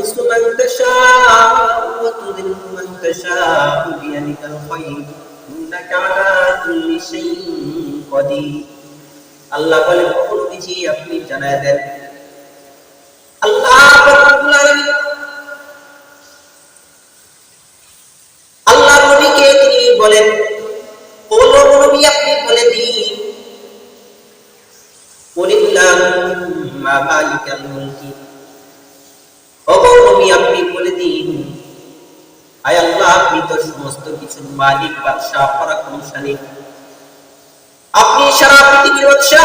تعز من تشاء وتذل من تشاء بيدك الخير إنك على كل شيء قدير আল্লাহ বলেন ও নবীজি আপনি জানায় দেন আল্লাহ রাব্বুল আলামিন আল্লাহ নবীকে তিনি বলেন ও নবী আপনি বলে দিন কুলিল্লাহুম্মা মালিকাল মুলকি ও নবী আপনি বলে দিন আয় আল্লাহ আপনি তো সমস্ত কিছুর মালিক বাদশা পরাক্রমশালী আপনি সারা পৃথিবীর বাদশা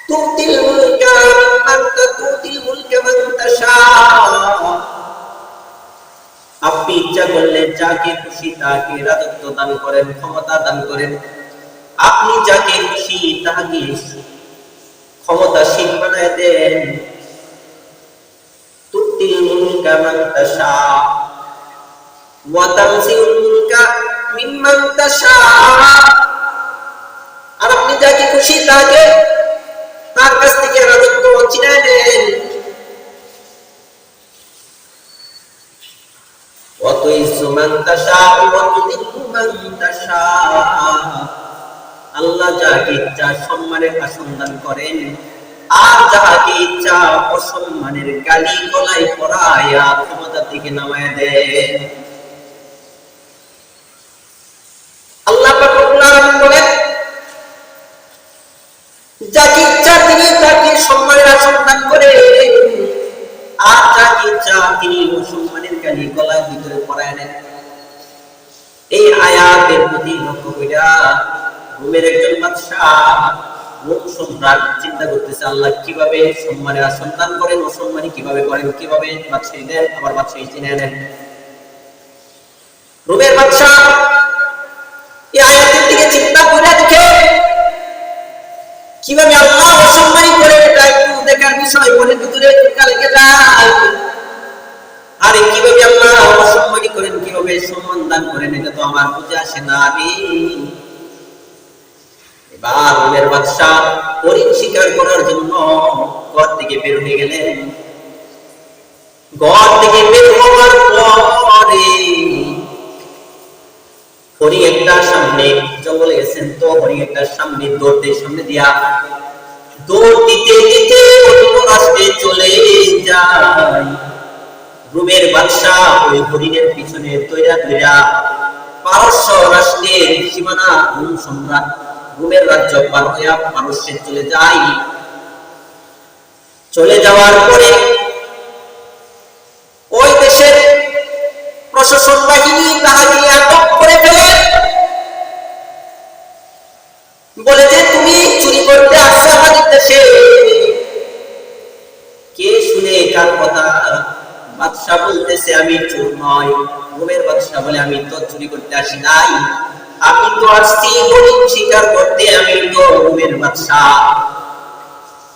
তুতিল মুলকা আনতা তুতিল মুলকা মান তাশা আপনি ইচ্ছা করলে যাকে খুশি তাকে রাজত্ব দান করেন ক্ষমতা দান করেন আপনি যাকে খুশি তাকে ক্ষমতাশীল বানায় দেন তুতিল মুলকা মান তাশা ওয়া তানজিউল মুলকা মিম্মান তাশা আর আপনি যাকে খুশি তাকে তার কাছ থেকে রাজত্ব ছিনিয়ে নেন ওয়া তুইযু মান তাশা ওয়া তুযিল্লু মান তাশা আল্লাহ যাকে ইচ্ছা সম্মানের আসন দান করেন আর যাকে ইচ্ছা অসম্মানের গালি গলায় পরায়া ক্ষমতা থেকে নামায় দেন আল্লাহ পাক রব্বুল আলামিন বলেন যাকে ইচ্ছা তিনি তাকে সম্মানের আসন দান করেন আর যাকে ইচ্ছা তিনি অসম্মানের গালি গলার ভিতরে পরায় নেন এই আয়াতের প্রতি লক্ষ্য কইরা রোমের একজন বাদশা রোম সম্রাট চিন্তা করতেছে আল্লাহ কিভাবে সম্মানের আসন দান করেন অসম্মানী কিভাবে করেন কিভাবে বাদশাহী দেন আবার বাদশাহী চিনে নেন রোমের বাদশা এই আয়াতের দিকে চিন্তা করে দেখে কিভাবে আল্লাহ অসম্মানী করে এটা একটু দেখার বিষয় মনের ভিতরে লেগে যায় আরে কিভাবে আল্লাহ অসম্মানী করেন কিভাবে সম্মান দান করেন এটা তো আমার বুঝে আসে না আমি এবার রোমের বাদশা হরিণ শিকার করার জন্য ঘর থেকে বের হয়ে গেলেন ঘর থেকে বের হওয়ার পরে হরিণ একটা সামনে জঙ্গলে গেছেন তো হরিণ একটা সামনে সামনে দিয়া দৌড় দিতে দিতে অন্য রাস্তায় চলে যায় রোমের বাদশা ওই হরিণের পিছনে দৌড়া পারস্য রাষ্ট্রের সীমানা রোম সম্রাট রোমের রাজ্য পার হয়ে পারস্যে চলে যাওয়ার পরে ওই দেশের প্রশাসন বাহিনী তাহাকে আটক করে ফেলে বলে যে তুমি চুরি করতে আসছো আমাদের দেশে কে শুনে কার কথা বাদশা বলতেছে আমি চোর নয় রোমের বাদশা বলে আমি তো চুরি করতে আসি নাই আমি তো আসছি হরিণ শিকার করতে আমি তো রোমের বাদশা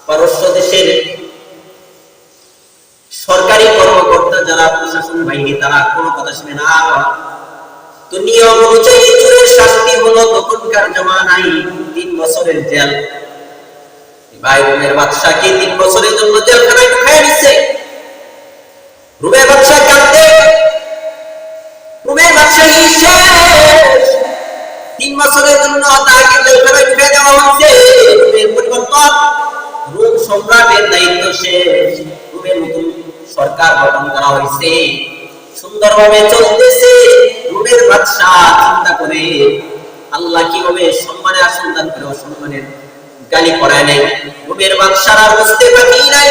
পারস্য দেশের সরকারি কর্মকর্তা যারা প্রশাসন বাহিনী তারা কোনো কথা শুনে না তো নিয়ম অনুযায়ী চোরের শাস্তি হলো তখনকার জামানায় 3 বছরের জেল ভাই রোমের বাদশাকে 3 বছরের জন্য জেলখানায় ঢুকায় দিচ্ছে রোমের বাদশা কাঁদে রোমের বাদশাহী শেষ 3 বছরের জন্য তাকে জেলখানায় ঢুকায় দেওয়া হয়েছে রোমের পরিবর্তন রোম সম্রাটের দায়িত্ব শেষ রোমের নতুন সরকার গঠন করা হয়েছে সুন্দরভাবে চলতেছে রোমের বাদশা চিন্তা করে আল্লাহ কিভাবে সম্মানের আসন দান করে অসম্মানের গালি পড়ায় নাই রোমের বাদশারা বুঝতে বাকি নাই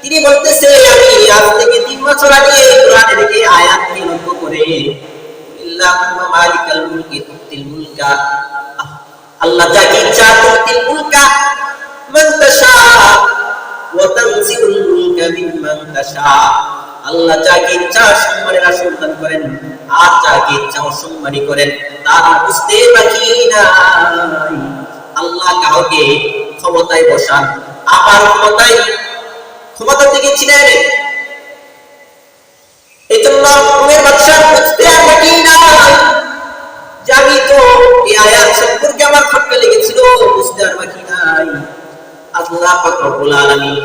তিনি বলতেছে আমি আজ থেকে 3 বছর আগে কোরআনের এই আয়াতকে লক্ষ্য করে ইল্লাহুম্মা মালিকাল মুলকি তুতিল মুলকা আল্লাহ যাকে ইচ্ছা তুতিল মুলকা মান তাশা ওয়া তানজিউল মুলকা মিম্মান তাশা আল্লাহ যাকে ইচ্ছা সম্মানের আসন দান করেন আর যাকে ইচ্ছা অসম্মানী করেন তারা বুঝতে বাকি নাই আল্লাহ কাউকে ক্ষমতায় বসান আবার ক্ষমতা থেকে ছিনিয়ে নেন এজন্য রোমের বাদশা বুঝতে বাকি নাই যে আমি তো এই আয়াত সম্পর্কে আমার খটকা লেগেছিল বুঝতে বাকি নাই আল্লাহ পাক রব্বুল আলামিন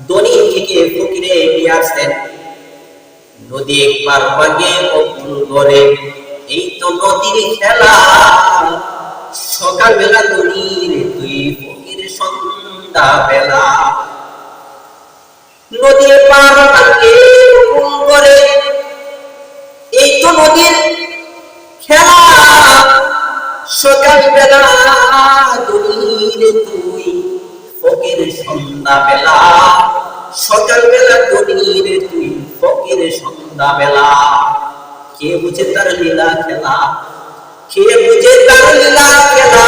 দৈনিক থেকে ফকিরে নিয়ে আসছেন। নদী পার ভাগে অকুল করে, এই তো নদীর খেলা। সকালবেলা তনির তুই ফকির সন্ধ্যা বেলা। নদী পার ভাগে অকুল করে, এই তো নদীর খেলা। সকালবেলা তনির তুই ফকির সন্ধ্যা বেলা। সকালবেলা তনির তুই ফকির সন্ধ্যা বেলা। কে বুঝে তার লীলা খেলা, কে বুঝে তার লীলা খেলা।